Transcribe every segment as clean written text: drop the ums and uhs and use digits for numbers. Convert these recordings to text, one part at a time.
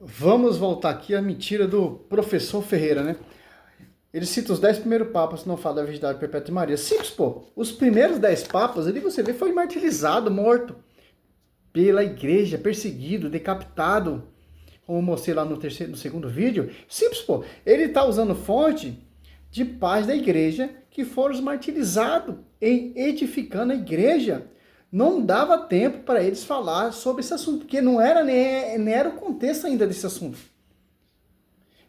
Vamos voltar aqui à mentira do professor Ferreira, né? Ele cita os 10 primeiros papas, não fala da Virgindade Perpétua de Maria. Simples, pô. Os primeiros 10 papas, ali você vê, foi martirizado, morto pela igreja, perseguido, decapitado, como eu mostrei lá no segundo vídeo. Simples, pô. Ele tá usando fonte de pais da igreja que foram os martirizados em edificando a igreja. Não dava tempo para eles falar sobre esse assunto, porque não era nem era o contexto ainda desse assunto.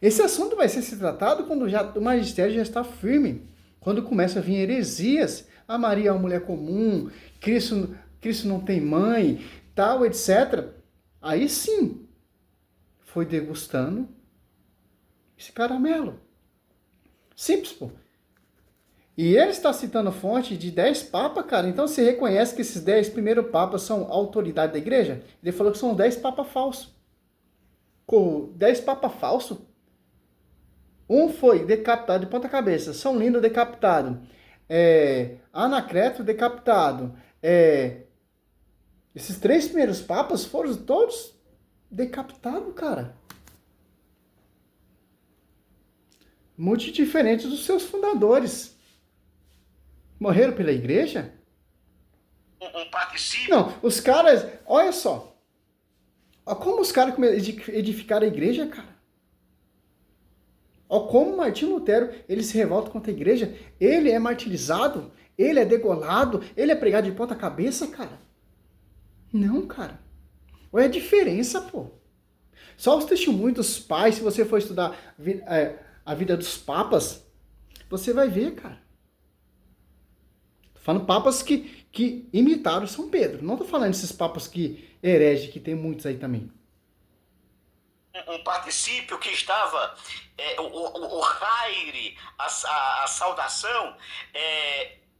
Esse assunto vai ser tratado quando já, o magistério já está firme, quando começa a vir heresias. A Maria é uma mulher comum, Cristo não tem mãe, tal, etc. Aí sim, foi degustando esse caramelo. Simples, pô. E ele está citando fonte de 10 papas, cara. Então você reconhece que esses 10 primeiros papas são autoridade da igreja? Ele falou que são 10 papas falsos. Com 10 papas falsos? Um foi decapitado de ponta cabeça. São Lindo decapitado. Anacleto decapitado. Esses 3 primeiros papas foram todos decapitados, cara. Muito diferentes dos seus fundadores. Morreram pela igreja? Um participio. Não, os caras, olha só. Olha como os caras edificaram a igreja, cara. Olha como Martinho Lutero, ele se revolta contra a igreja. Ele é martirizado, ele é degolado, ele é pregado de ponta cabeça, cara. Não, cara. Olha a diferença, pô. Só os testemunhos dos pais, se você for estudar a vida dos papas, você vai ver, cara. Tô falando papas que imitaram São Pedro. Não tô falando desses papas que herege, que tem muitos aí também. Um particípio que estava, o raire, a saudação,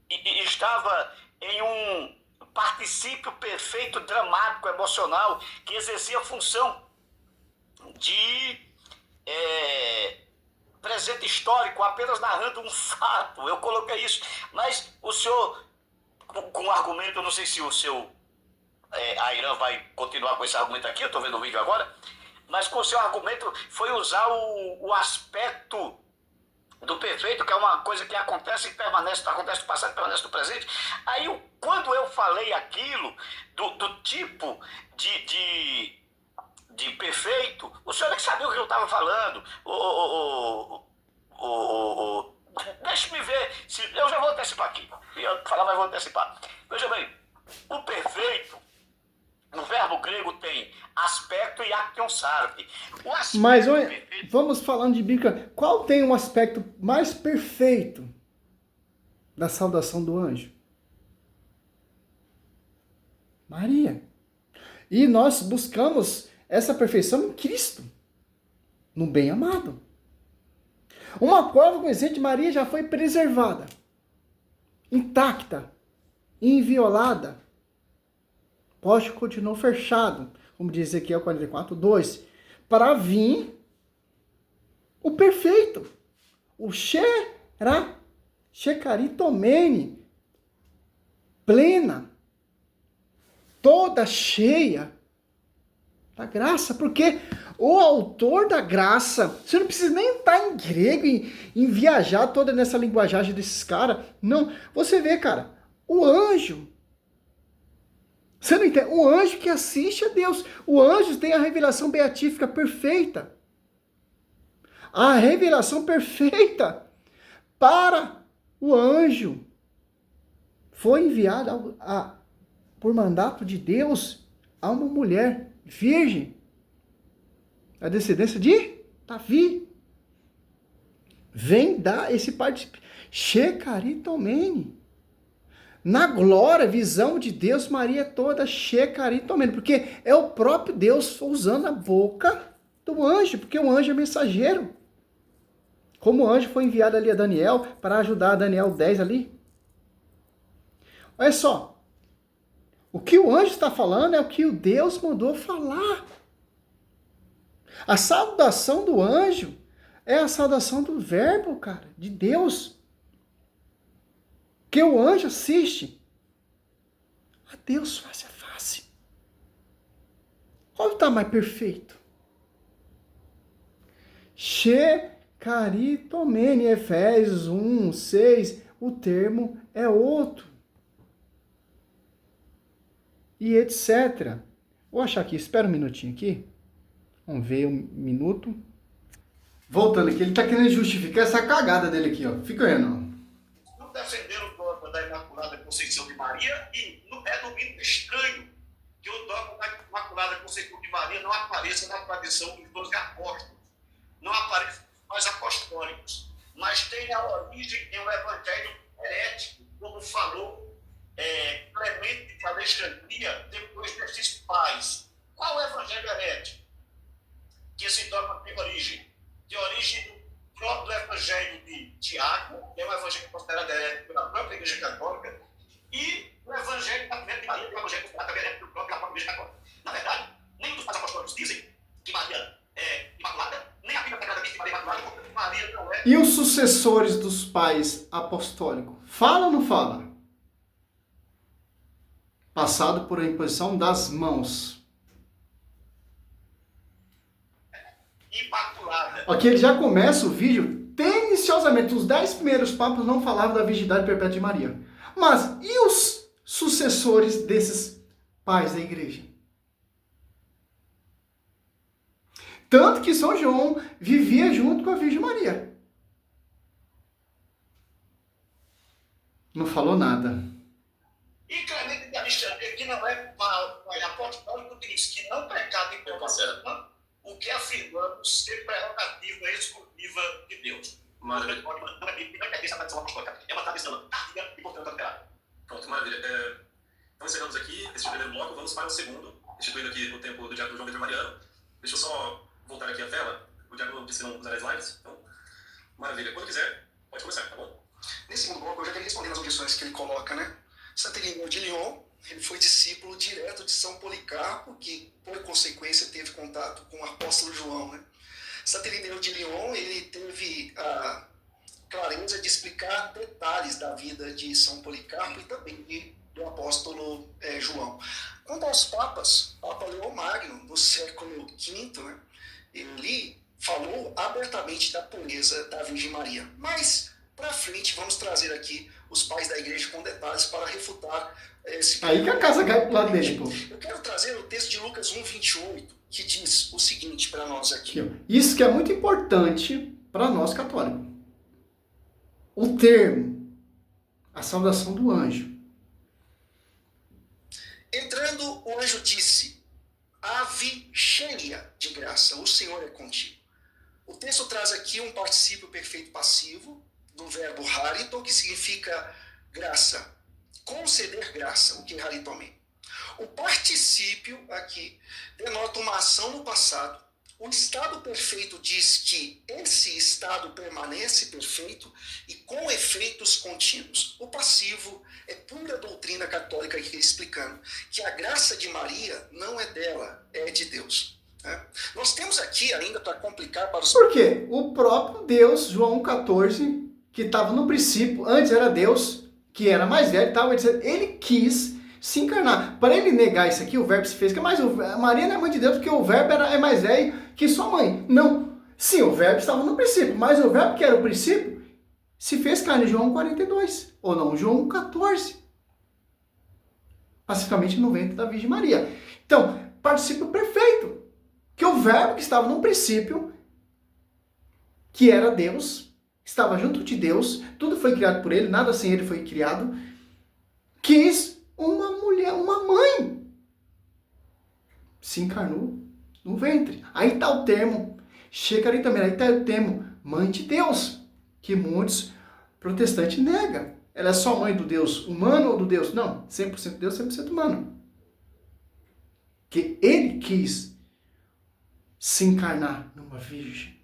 estava em um particípio perfeito, dramático, emocional, que exercia a função de presente histórico, apenas narrando um fato. Eu coloquei isso, mas o senhor, com um argumento, eu não sei se o seu Airan vai continuar com esse argumento aqui, eu estou vendo o vídeo agora, mas com o seu argumento foi usar o aspecto do perfeito, que é uma coisa que acontece e permanece, acontece no passado e permanece no presente. Aí, quando eu falei aquilo, do tipo de perfeito, o senhor nem sabia o que eu estava falando. Deixa-me ver, eu já vou antecipar aqui. Eu ia falar, mas vou antecipar. Veja bem, o perfeito, no verbo grego tem aspecto e action sarpe. O aspecto Mas perfeito, vamos falando de Bíblia. Qual tem um aspecto mais perfeito da saudação do anjo? Maria. E nós buscamos essa perfeição em Cristo, no bem-amado. Uma prova conhecente de Maria já foi preservada, intacta, inviolada. Poste continuou fechado, como diz Ezequiel 44:2, para vir o perfeito, o Shekaritomene, plena, toda cheia da graça, porque o autor da graça, você não precisa nem estar em grego, em viajar toda nessa linguajagem desses caras, não, você vê, cara, o anjo, você não entende, o anjo que assiste a Deus, o anjo tem a revelação beatífica perfeita, a revelação perfeita para o anjo foi enviada por mandato de Deus a uma mulher virgem, a descendência de Davi. Vem dar esse participio. Shekaritomene. Na glória, visão de Deus, Maria é toda Shekaritomene, porque é o próprio Deus usando a boca do anjo, porque o anjo é mensageiro. Como o anjo foi enviado ali a Daniel para ajudar Daniel 10 ali. Olha só. O que o anjo está falando é o que o Deus mandou falar. A saudação do anjo é a saudação do verbo, cara, de Deus. Que o anjo assiste a Deus face a face. Qual está mais perfeito? Chekaritomene, Efésios 1, 6, o termo é outro. E etc. Vou achar aqui, espera um minutinho aqui. Vamos ver um minuto. Voltando aqui, ele está querendo justificar essa cagada dele aqui, ó. Fica vendo, ó. Não defenderam o dogma da Imaculada Conceição de Maria e é no mínimo estranho que o dogma da Imaculada Conceição de Maria não apareça na tradição dos 12 apóstolos, não apareça nos pais apostólicos, mas tem a origem em um evangelho herético, como falou Clemente de Alexandria depois desses pais. Qual o evangelho herético que esse dogma tem origem? Tem origem do próprio evangelho de Tiago, que é um evangelho considerado herético pela própria Igreja Católica, e o evangelho da Virgem Maria, que é um evangelho considerado herético pela própria Igreja Católica. Na verdade, nenhum dos pais apostólicos dizem que Maria é imaculada, nem a Bíblia Sagrada diz que Maria é imaculada, porque Maria não é. E os sucessores dos pais apostólicos? Fala ou não fala? Passado por a imposição das mãos. Imaculada. Aqui ele já começa o vídeo, tendenciosamente, os 10 primeiros papas não falavam da virgindade perpétua de Maria. Mas, e os sucessores desses pais da igreja? Tanto que São João vivia junto com a Virgem Maria. Não falou nada. E Clemente de Alexandria, que não é apostólico, diz que não pecado em proporção, o que afirmamos ser prerrogativa exclusiva de Deus. Maravilha. Não é bíblica, não é essa tradição apostólica. É uma tradição tardia e, portanto, alterada. Pronto, maravilha. Então encerramos aqui esse primeiro bloco, vamos para o segundo, instituindo aqui o tempo do diácono João Pedro Mariano. Deixa eu só voltar aqui a tela. O diácono disse que não usar slides. Então, maravilha. Quando quiser, pode começar, tá bom? Nesse segundo bloco, eu já queria responder as objeções que ele coloca, né? Santo Irineu de Lyon, ele foi discípulo direto de São Policarpo, que, por consequência, teve contato com o apóstolo João, né? Santo Irineu de Lyon, ele teve a clareza de explicar detalhes da vida de São Policarpo e também do apóstolo João. Quanto aos papas, Papa Leão Magno, no século V, né, ele falou abertamente da pureza da Virgem Maria. Mas, para frente, vamos trazer aqui os pais da igreja com detalhes para refutar esse... Aí que a casa cai pro lado dele, pô. Eu quero trazer o texto de Lucas 1:28, que diz o seguinte para nós aqui. Isso que é muito importante para nós católicos. O termo, a saudação do anjo. Entrando, o anjo disse: Ave cheia de graça, o Senhor é contigo. O texto traz aqui um particípio perfeito passivo do verbo harito, que significa graça, conceder graça, o que é haritomê. O particípio aqui denota uma ação no passado. O estado perfeito diz que esse estado permanece perfeito e com efeitos contínuos. O passivo é pura doutrina católica aqui explicando que a graça de Maria não é dela, é de Deus. Nós temos aqui ainda para complicar para os... Por quê? O próprio Deus, João 14, que estava no princípio, antes era Deus, que era mais velho, ele quis se encarnar. Para ele negar isso aqui, o verbo se fez, que mais Maria não é mãe de Deus, porque o verbo é mais velho que sua mãe. Não. Sim, o verbo estava no princípio, mas o verbo que era o princípio se fez carne, João 42, ou não, João 14. Pacificamente no ventre da Virgem Maria. Então, particípio perfeito. Que o verbo que estava no princípio, que era Deus, estava junto de Deus, tudo foi criado por ele, nada sem ele foi criado, quis uma mulher, uma mãe, se encarnou no ventre. Aí está o termo, chega também, aí está o termo mãe de Deus, que muitos protestantes negam. Ela é só mãe do Deus humano ou do Deus? Não, 100% Deus, 100% humano. Que ele quis se encarnar numa virgem.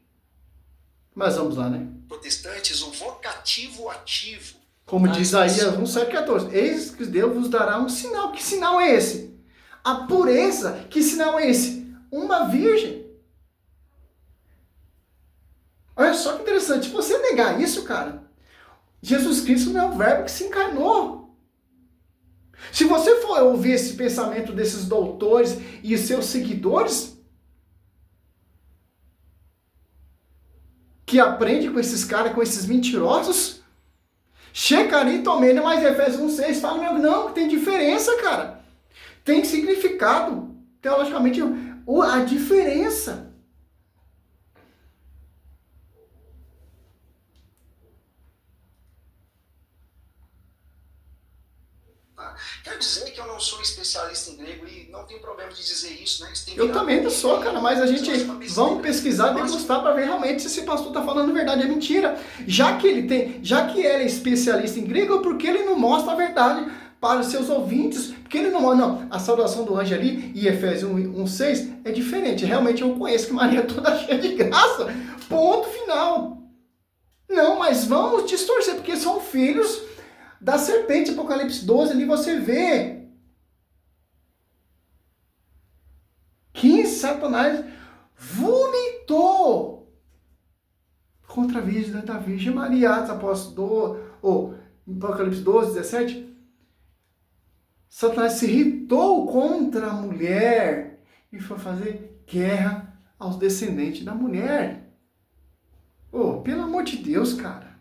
Mas vamos lá, né? Protestantes, o vocativo ativo. Como diz Isaías 1:7-14, eis que Deus vos dará um sinal. Que sinal é esse? A pureza. Que sinal é esse? Uma virgem. Olha só que interessante. Se você negar isso, cara, Jesus Cristo não é o verbo que se encarnou. Se você for ouvir esse pensamento desses doutores e os seus seguidores, que aprende com esses caras, com esses mentirosos. Shekaritomene, mas Efésios 1,6 fala, não, tem diferença, cara. Tem significado, teologicamente, a diferença. Quero dizer que eu não sou especialista em grego e não tem problema de dizer isso, né? Eu também não sou, cara, mas a gente vamos pesquisar e degustar para ver realmente se esse pastor está falando a verdade, é mentira. Já que ele é especialista em grego, por que ele não mostra a verdade para os seus ouvintes? Porque ele não mostra, não, a saudação do anjo ali, em Efésios 1,6, é diferente. Realmente eu conheço que Maria é toda cheia de graça. Ponto final. Não, mas vamos distorcer, porque são filhos da serpente. Apocalipse 12, ali você vê que Satanás vomitou contra a Virgem Maria. Atos Apóstolos, Apocalipse 12, 17. Satanás se irritou contra a mulher e foi fazer guerra aos descendentes da mulher. Pelo amor de Deus, cara.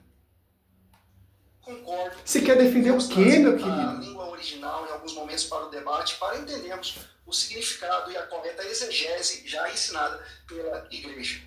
Concordo. Você quer defender o quê, meu querido? A língua original, em alguns momentos, para o debate, para entendermos o significado e a correta exegese já ensinada pela igreja.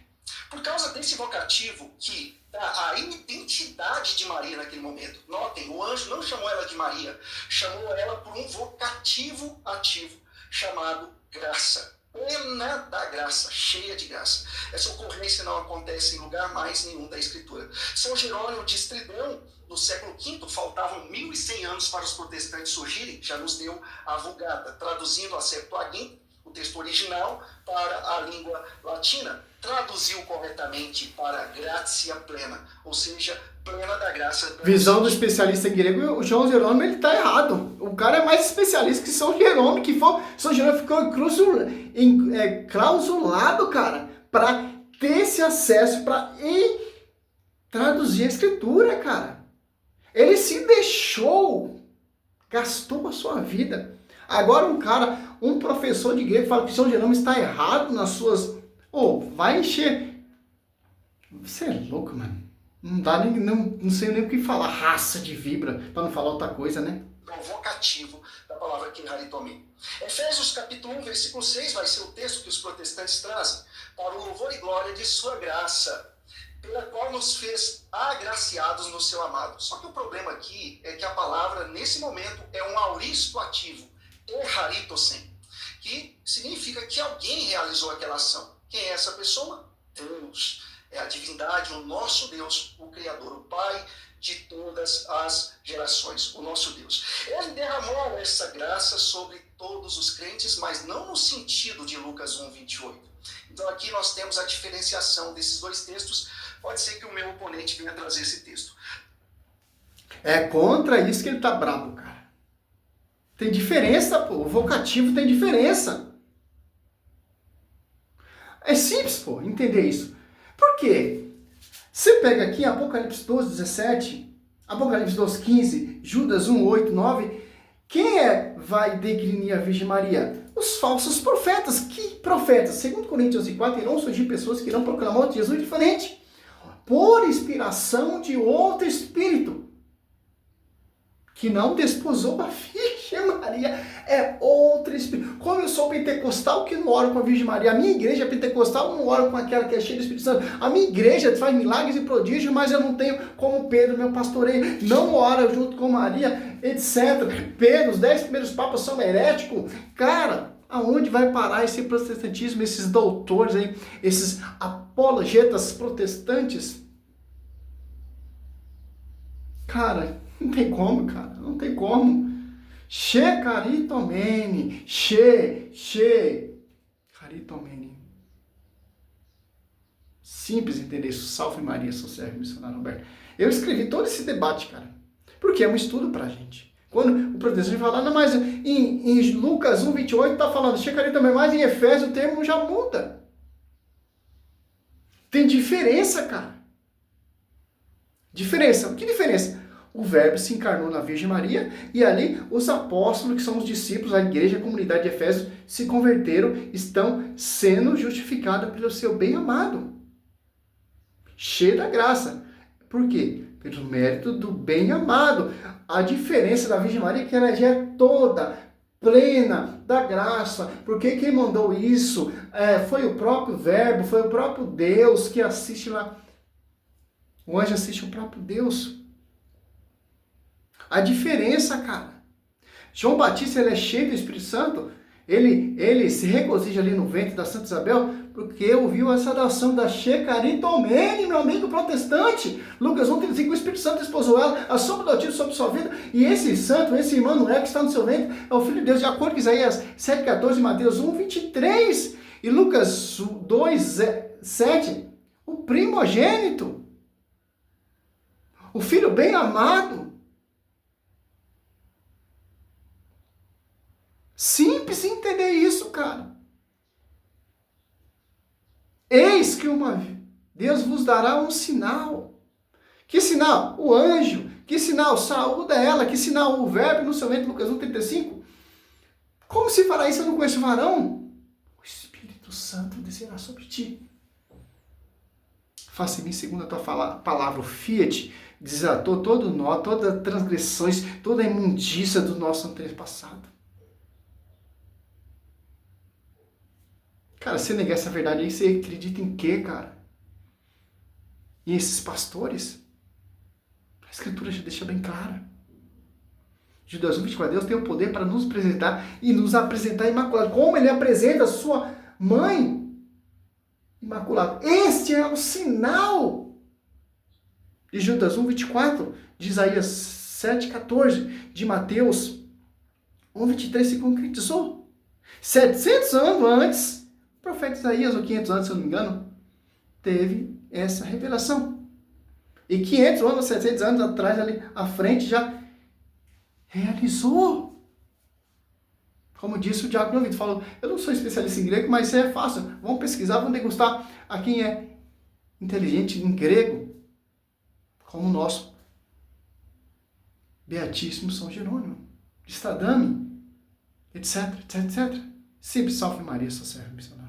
Por causa desse vocativo que dá a identidade de Maria naquele momento. Notem, o anjo não chamou ela de Maria, chamou ela por um vocativo ativo chamado graça. Plena da graça, cheia de graça. Essa ocorrência não acontece em lugar mais nenhum da Escritura. São Jerônimo de Estridão, no século V, faltavam 1.100 anos para os protestantes surgirem, já nos deu a Vulgata, traduzindo a Septuaginta, o texto original, para a língua latina. Traduziu corretamente para gratia plena, ou seja, plena da graça. Visão do especialista em grego, o João Jerônimo, ele está errado. O cara é mais especialista que São Jerônimo, São Jerônimo ficou clausulado, cara, para ter esse acesso, para traduzir a escritura, cara. Ele se deixou, gastou a sua vida. Agora um professor de grego fala que São Jerônimo está errado nas suas... vai encher... Você é louco, mano. Não dá nem, não sei nem o que falar. Raça de vibra, para não falar outra coisa, né? O vocativo da palavra Kinharitomim. Efésios capítulo 1, versículo 6 vai ser o texto que os protestantes trazem para o louvor e glória de sua graça, pela qual nos fez agraciados no seu amado. Só que o problema aqui é que a palavra, nesse momento, é um auristo ativo, erharitosen, que significa que alguém realizou aquela ação. Quem é essa pessoa? Deus. É a divindade, o nosso Deus, o Criador, o Pai de todas as gerações, o nosso Deus. Ele derramou essa graça sobre todos os crentes, mas não no sentido de Lucas 1, 28. Então aqui nós temos a diferenciação desses dois textos. Pode ser que o meu oponente venha trazer esse texto. É contra isso que ele tá brabo, cara. Tem diferença, pô. O vocativo tem diferença. É simples, pô, entender isso. Por quê? Você pega aqui Apocalipse 12, 17, Apocalipse 12, 15, Judas 1, 8, 9. Quem vai degrinir a Virgem Maria? Os falsos profetas. Que profetas? Segundo Coríntios 4, irão surgir pessoas que irão proclamar Jesus diferente, por inspiração de outro espírito, que não desposou a Virgem Maria, é outro espírito. Como eu sou pentecostal que não oro com a Virgem Maria, a minha igreja pentecostal não oro com aquela que é cheia do Espírito Santo, a minha igreja faz milagres e prodígios, mas eu não tenho como Pedro, meu pastoreio, não ora junto com Maria, etc. Pedro, os 10 primeiros papas são heréticos. Cara, aonde vai parar esse protestantismo, esses doutores aí, esses apologetas protestantes? Cara, não tem como, cara, não tem como. Caritomene, Caritomene. Simples entender isso. Salve Maria, sou servo missionário Roberto. Eu escrevi todo esse debate, cara, porque é um estudo pra gente. Quando o protestante fala, não, mas em Lucas 1, 28 está falando Caritomene, mas em Efésios o termo já muda. Tem diferença, cara. Diferença. Que diferença? O Verbo se encarnou na Virgem Maria e ali os apóstolos, que são os discípulos, a igreja, a comunidade de Efésios, se converteram, estão sendo justificados pelo seu bem-amado. cheia da graça. Por quê? Pelo mérito do bem-amado. A diferença da Virgem Maria é que ela já é toda plena da graça, porque quem mandou isso foi o próprio Verbo, foi o próprio Deus que assiste lá. O anjo assiste o próprio Deus. A diferença, cara. João Batista, ele é cheio do Espírito Santo, ele se regozija ali no ventre da Santa Isabel, porque ouviu a saudação da Shekaritomene, meu amigo protestante. Lucas 1,35, o Espírito Santo esposou ela, a sombra do Altíssimo sobre sua vida, e esse santo, esse Emmanuel que está no seu ventre, é o Filho de Deus, de acordo com Isaías 7,14 e Mateus 1,23, e Lucas 2,7, o primogênito, o Filho bem amado. Simples entender isso, cara. Eis que Deus vos dará um sinal. Que sinal? O anjo. Que sinal? Saúda ela. Que sinal? O verbo no seu ventre, Lucas 1,35. Como se fará isso? Eu não conheço varão. O Espírito Santo descerá sobre ti. Faça em mim segundo a tua palavra. O fiat desatou todo nó, todas as transgressões, toda a imundícia do nosso antepassado. Cara, se negar essa verdade aí, você acredita em quê, cara? E esses pastores? A Escritura já deixa bem clara. Judas 1,24, Deus tem o poder para nos apresentar e nos apresentar imaculado. Como ele apresenta a sua mãe imaculada. Este é o sinal de Judas 1,24, de Isaías 7,14, de Mateus 1,23 se concretizou. 700 anos antes, o profeta Isaías, ou 500 anos, se eu não me engano, teve essa revelação. E 500 anos, 700 anos atrás, ali à frente, já realizou. Como disse o Diácono Vitor, falou, eu não sou especialista em grego, mas é fácil. Vamos pesquisar, vamos degustar a quem é inteligente em grego, como o nosso Beatíssimo São Jerônimo, de Stradame, etc, etc, etc. Sempre salve Maria, sua serva missionária.